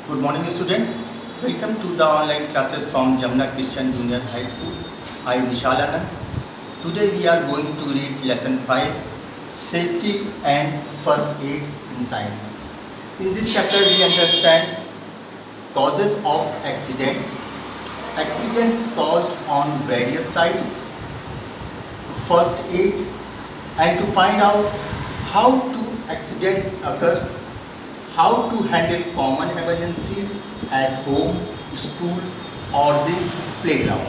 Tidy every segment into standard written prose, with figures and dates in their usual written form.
Good morning, student. Welcome to the online classes from Jamna Christian Junior High School. I am Vishal Anand. Today we are going to read lesson 5, Safety and First Aid in Science. In this chapter we understand causes of accident, accidents caused on various sites, first aid, and to find out how to accidents occur, how to handle common emergencies at home, school or the playground,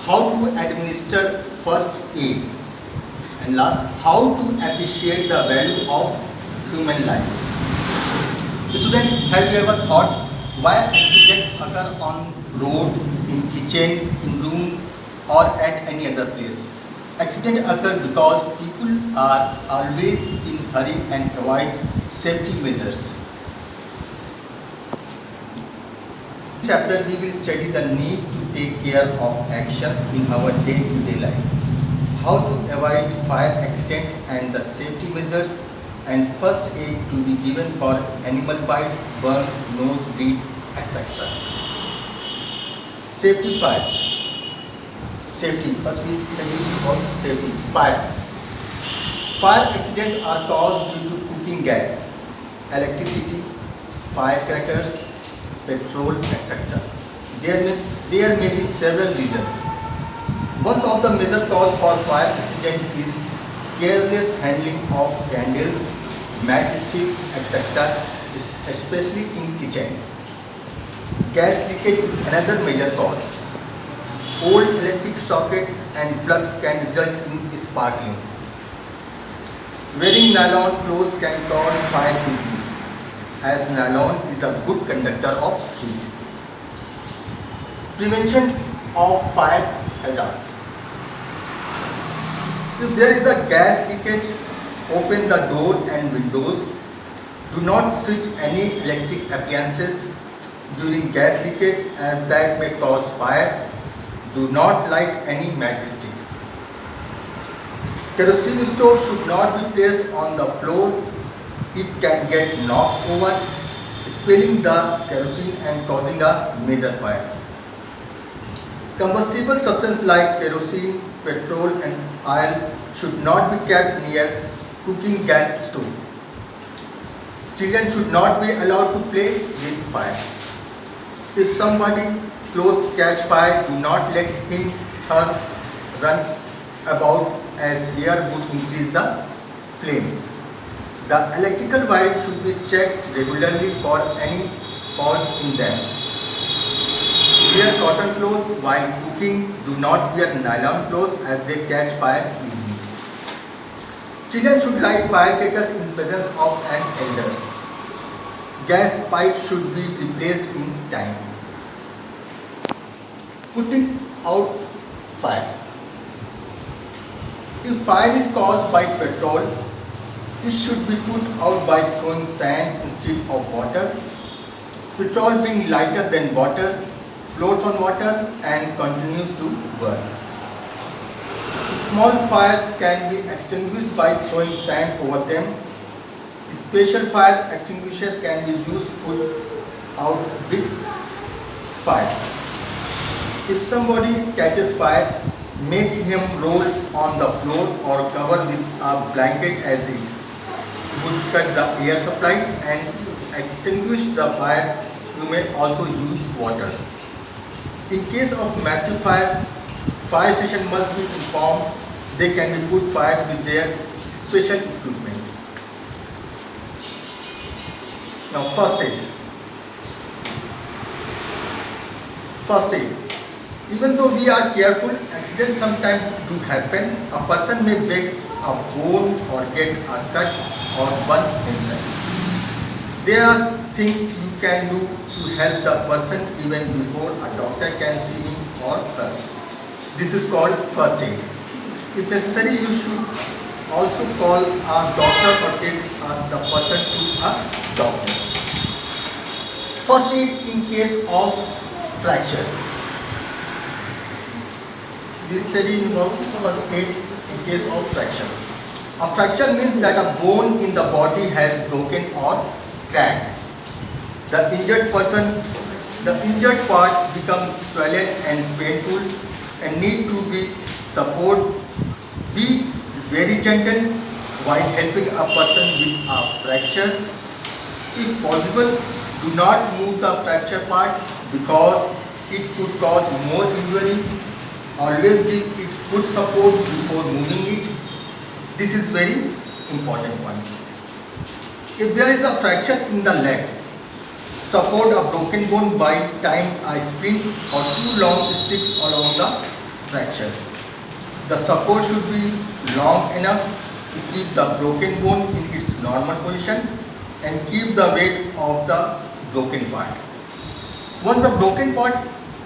how to administer first aid, and last, how to appreciate the value of human life. Student, have you ever thought why accidents occur on road, in kitchen, in room or at any other place? Accidents occur because people are always in hurry and avoid safety measures. In this chapter we will study the need to take care of actions in our day-to-day life, how to avoid fire accident and the safety measures, and first aid to be given for animal bites, burns, nose bleed, etc. Safety fires. Safety. First we study about safety. Fire. Fire accidents are caused due to cooking gas, electricity, firecrackers, petrol, etc. There may be several reasons. One of the major cause for fire accident is careless handling of candles, matchsticks, etc., especially in kitchen. Gas leakage is another major cause. Old electric socket and plugs can result in sparkling. Wearing nylon clothes can cause fire easily, as nylon is a good conductor of heat. Prevention of fire hazards. If there is a gas leakage, open the door and windows. Do not switch any electric appliances during gas leakage, as that may cause fire. Do not light any matchstick. Kerosene stove should not be placed on the floor. It can get knocked over, spilling the kerosene and causing a major fire. Combustible substances like kerosene, petrol and oil should not be kept near cooking gas stove. Children should not be allowed to play with fire. If somebody's clothes catch fire, do not let him or her run about, as air would increase the flames. The electrical wires should be checked regularly for any faults in them. Wear cotton clothes while cooking. Do not wear nylon clothes, as they catch fire easily. Children should light firecrackers in presence of an elder. Gas pipes should be replaced in time. Putting out fire. If fire is caused by petrol, it should be put out by throwing sand instead of water. Petrol, being lighter than water, floats on water and continues to burn. Small fires can be extinguished by throwing sand over them. Special fire extinguisher can be used to put out big fires. If somebody catches fire, make him roll on the floor or cover with a blanket, as it would cut the air supply, and extinguish the fire. You may also use water. In case of massive fire, fire station must be informed. They can be put fire with their special equipment. Now, first aid. First aid. Even though we are careful, accidents sometimes do happen. A person may break a bone or get a cut or burn himself. There are things you can do to help the person even before a doctor can see him or her. This is called first aid. If necessary, you should also call a doctor or take the person to a doctor. First aid in case of fracture. We study about first aid in case of fracture. A fracture means that a bone in the body has broken or cracked. The injured person, the injured part becomes swollen and painful and need to be support. Be very gentle while helping a person with a fracture. If possible, do not move the fracture part because it could cause more injury. Always give it good support before moving it. This is very important ones. If there is a fracture in the leg, support a broken bone by tying a splint or two long sticks along the fracture. The support should be long enough to keep the broken bone in its normal position and keep the weight of the broken part. Once the broken part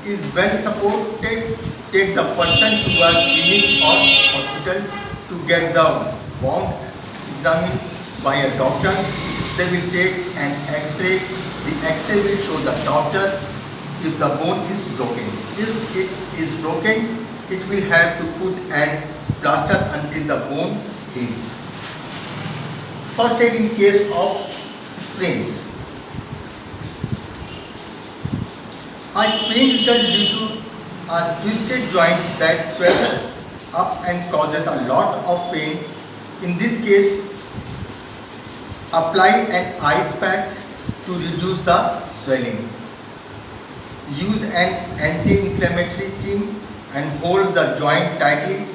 is well supported, take the person to a clinic or hospital to get the wound examined by a doctor. They will take an X-ray. The X-ray will show the doctor if the bone is broken. If it is broken, it will have to put an plaster until the bone heals. First aid in case of sprains. A sprain results due to a twisted joint that swells up and causes a lot of pain. In this case, apply an ice pack to reduce the swelling. Use an anti-inflammatory cream and hold the joint tightly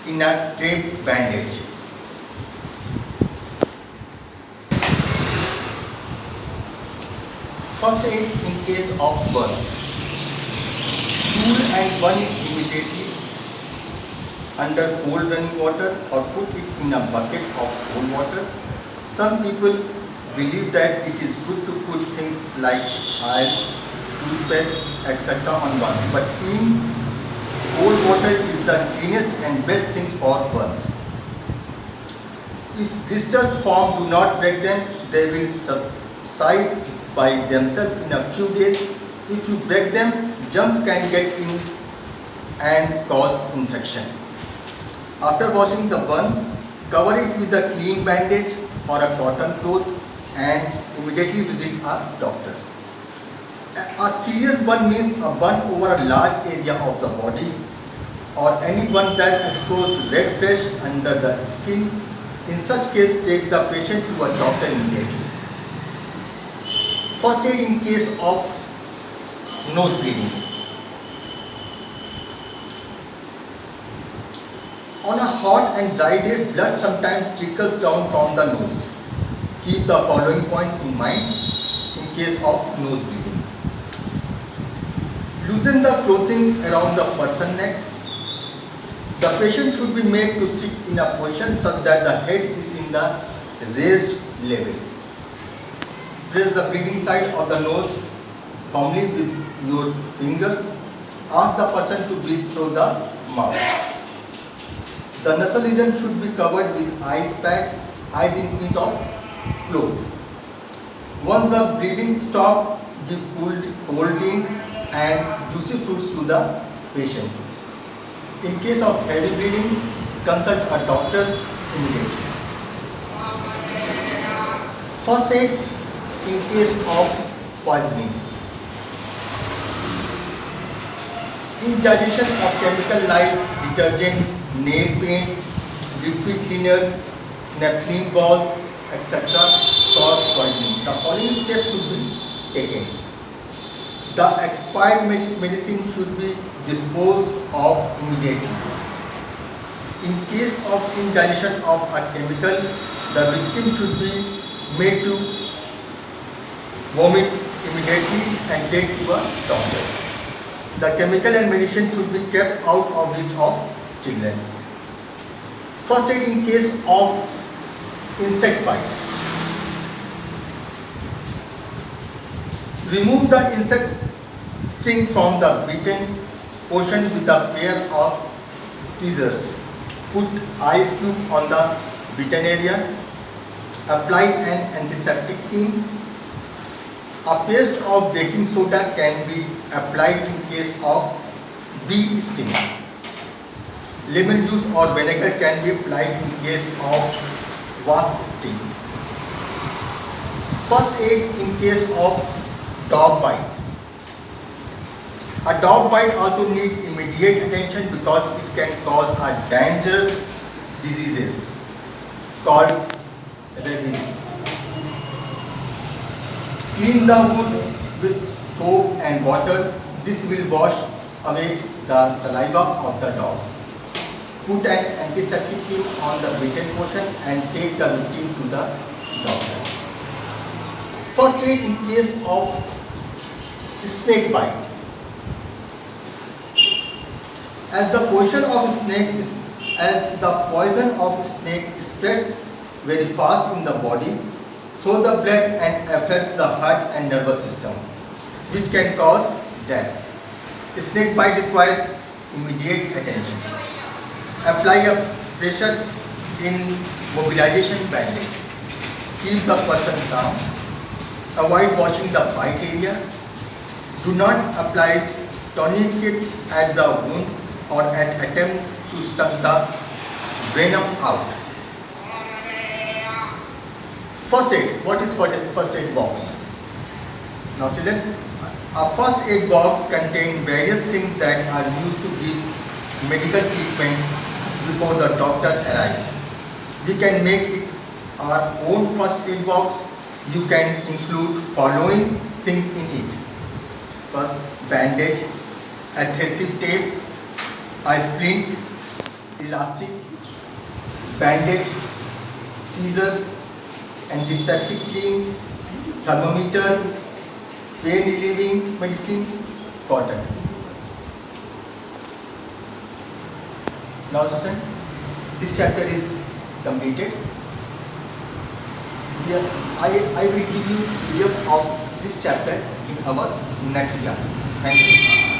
in a tape bandage. First aid in case of burns. Cool and burn it immediately under cold running water or put it in a bucket of cold water. Some people believe that it is good to put things like oil, toothpaste, etc. on burns, but in cold water is the cleanest and best things for burns. If blisters form, do not break them, they will subside by themselves in a few days. If you break them, germs can get in and cause infection. After washing the burn, cover it with a clean bandage or a cotton cloth and immediately visit a doctor. A serious burn means a burn over a large area of the body or any burn that exposes red flesh under the skin. In such case, take the patient to a doctor immediately. First aid in case of nose bleeding. On a hot and dry day, blood sometimes trickles down from the nose. Keep the following points in mind in case of nose bleeding. Loosen the clothing around the person's neck. The patient should be made to sit in a position such that the head is in the raised level. Press the bleeding side of the nose firmly with your fingers. Ask the person to breathe through the mouth. The nasal region should be covered with ice pack, eyes in piece of cloth. Once the bleeding stops, give cold drink and juicy fruits to the patient. In case of heavy bleeding, consult a doctor immediately. First aid in case of poisoning. Ingestion of chemical like detergent, nail paints, liquid cleaners, naphthalene balls, etc. cause poisoning. The following steps should be taken. The expired medicine should be disposed of immediately. In case of ingestion of a chemical, the victim should be made to vomit immediately and take to a doctor. The chemical and medicine should be kept out of reach of children. First aid in case of insect bite. Remove the insect sting from the bitten portion with a pair of tweezers. Put ice cube on the bitten area. Apply an antiseptic cream. A paste of baking soda can be applied in case of bee sting. Lemon juice or vinegar can be applied in case of wasp sting. First aid in case of Dog bite. A dog bite also needs immediate attention because it can cause a dangerous diseases called rabies. Clean the wound with soap and water. This will wash away the saliva of the dog. Put an antiseptic cream on the bitten portion and take the victim to the doctor. First aid in case of snake bite. As the poison of snake spreads very fast in the body through the blood and affects the heart and nervous system, which can cause death. Snake bite requires immediate attention. Apply a pressure in mobilization bandage. Keep the person calm. Avoid washing the bite area. Do not apply tourniquet at the wound or attempt to suck the venom out. First aid. What is first aid box? Now children, a first aid box contains various things that are used to give medical treatment before the doctor arrives. We can make it our own first aid box. You can include following things in it. First, bandage, adhesive tape, a splint, elastic, bandage, scissors, antiseptic cream, thermometer, pain relieving medicine, cotton. Now listen, this chapter is completed. I will give you PDF of this chapter in our next class. Thank you.